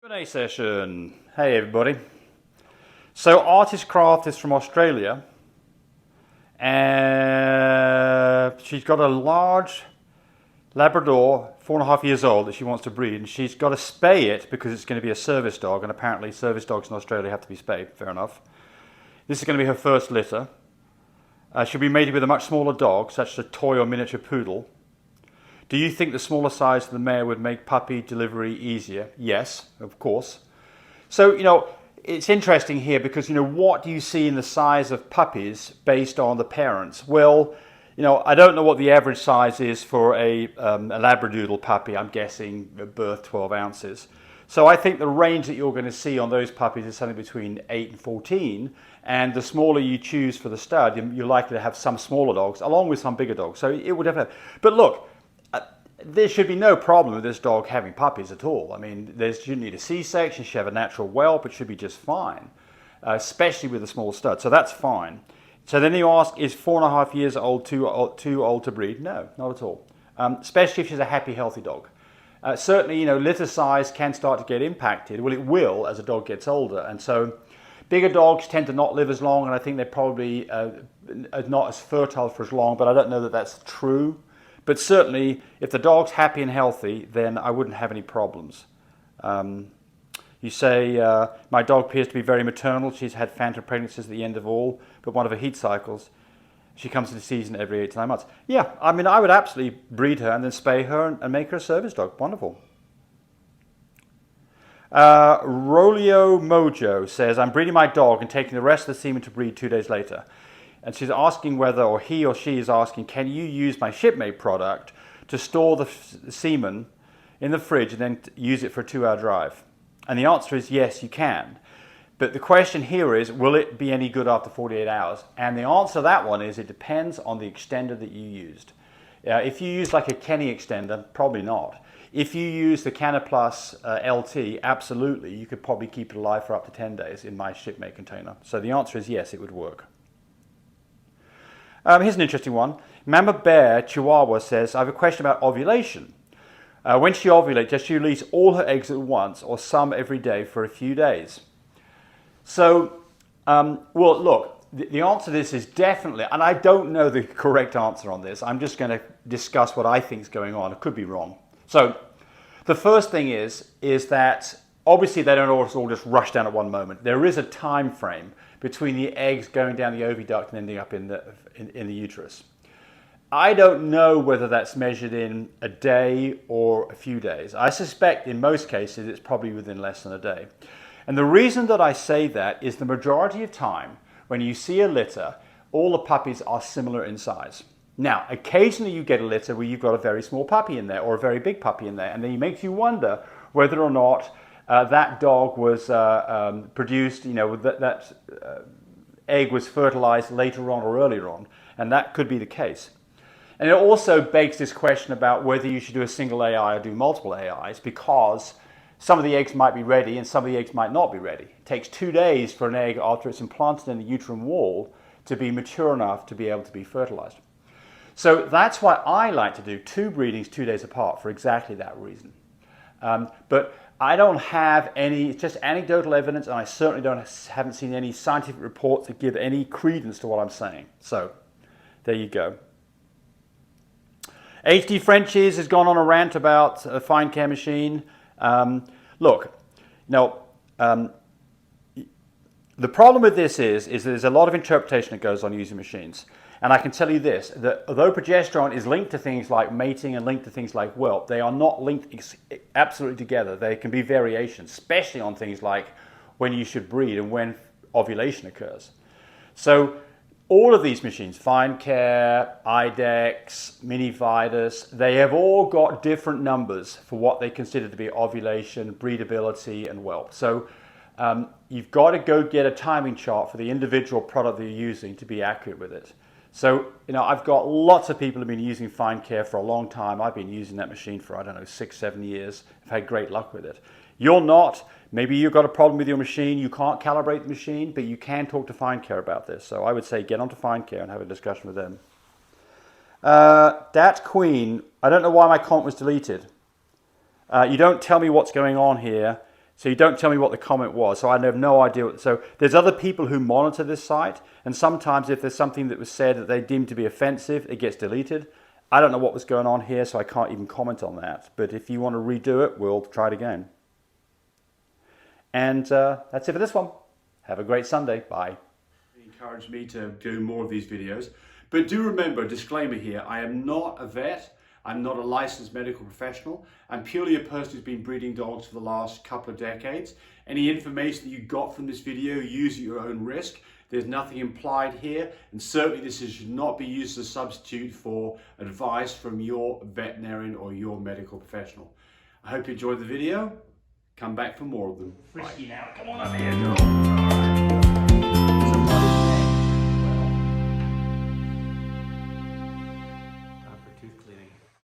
Q&A session. Hey everybody. So Artist Craft is from Australia and she's got a large Labrador, 4.5 years old, that she wants to breed, and she's got to spay it because it's going to be a service dog, and apparently service dogs in Australia have to be spayed. Fair enough. This is going to be her first litter. She'll be mated with a much smaller dog, such as a toy or miniature poodle. Do you think the smaller size of the mare would make puppy delivery easier? Yes, of course. So, it's interesting here because, what do you see in the size of puppies based on the parents? Well, I don't know what the average size is for a Labradoodle puppy. I'm guessing at birth 12 ounces. So I think the range that you're going to see on those puppies is something between 8 and 14. And the smaller you choose for the stud, you're likely to have some smaller dogs along with some bigger dogs. So it would definitely. But look, there should be no problem with this dog having puppies at all. I mean, she shouldn't need a C-section. She should have a natural whelp. It should be just fine, especially with a small stud. So that's fine. So then you ask, is 4.5 years old too old to breed? No, not at all. Especially if she's a happy, healthy dog. Certainly, litter size can start to get impacted. Well, it will as a dog gets older. And so bigger dogs tend to not live as long, and I think they're probably not as fertile for as long, but I don't know that that's true. But certainly, if the dog's happy and healthy, then I wouldn't have any problems. You say, my dog appears to be very maternal. She's had phantom pregnancies at the end of all, but one of her heat cycles. She comes into season every 8 to 9 months. Yeah, I mean, I would absolutely breed her and then spay her and make her a service dog. Wonderful. Rolio Mojo says, I'm breeding my dog and taking the rest of the semen to breed 2 days later. And she's asking whether, or he or she is asking, can you use my shipmate product to store the semen in the fridge and then use it for a 2-hour drive? And the answer is yes, you can. But the question here is, will it be any good after 48 hours? And the answer to that one is, it depends on the extender that you used. If you use like a Kenny extender, probably not. If you use the Canaplus LT, absolutely, you could probably keep it alive for up to 10 days in my shipmate container. So the answer is yes, it would work. Here's an interesting one. Mama Bear Chihuahua says, I have a question about ovulation. When she ovulates, does she release all her eggs at once or some every day for a few days? So, well, look, the answer to this is definitely, and I don't know the correct answer on this. I'm just going to discuss what I think is going on. It could be wrong. So, the first thing is that obviously they don't all just rush down at one moment. There is a time frame between the eggs going down the oviduct and ending up in the uterus. I don't know whether that's measured in a day or a few days. I suspect in most cases it's probably within less than a day. And the reason that I say that is the majority of time when you see a litter, all the puppies are similar in size. Now, occasionally you get a litter where you've got a very small puppy in there or a very big puppy in there, and then it makes you wonder whether or not that dog was produced, that egg was fertilized later on or earlier on, and that could be the case. And it also begs this question about whether you should do a single AI or do multiple AIs, because some of the eggs might be ready and some of the eggs might not be ready. It takes 2 days for an egg after it's implanted in the uterine wall to be mature enough to be able to be fertilized. So that's why I like to do 2 breedings 2 days apart, for exactly that reason. But I don't have any, it's just anecdotal evidence, and I certainly haven't seen any scientific reports that give any credence to what I'm saying. So there you go. HD Frenchies has gone on a rant about a fine care machine. Look, the problem with this is there's a lot of interpretation that goes on using machines. And I can tell you this, that although progesterone is linked to things like mating and linked to things like whelp, they are not linked absolutely together. There can be variations, especially on things like when you should breed and when ovulation occurs. So all of these machines, Fine Care, IDEX, Mini Vitus, they have all got different numbers for what they consider to be ovulation, breedability, and whelp. So you've got to go get a timing chart for the individual product that you're using to be accurate with it. So, I've got lots of people who have been using Fine Care for a long time. I've been using that machine for, 6, 7 years. I've had great luck with it. You're not. Maybe you've got a problem with your machine. You can't calibrate the machine, but you can talk to Fine Care about this. So I would say get onto Fine Care and have a discussion with them. Dat Queen, I don't know why my comment was deleted. You don't tell me what's going on here. So you don't tell me what the comment was, so I have no idea. So there's other people who monitor this site, and sometimes if there's something that was said that they deem to be offensive, it gets deleted. I don't know what was going on here, so I can't even comment on that. But if you want to redo it, we'll try it again. And that's it for this one. Have a great Sunday. Bye. Encouraged me to do more of these videos. But do remember, disclaimer here, I am not a vet. I'm not a licensed medical professional. I'm purely a person who's been breeding dogs for the last couple of decades. Any information that you got from this video, use at your own risk. There's nothing implied here, and certainly this should not be used as a substitute for advice from your veterinarian or your medical professional. I hope you enjoyed the video. Come back for more of them. Frisky now. Come on up here, girl.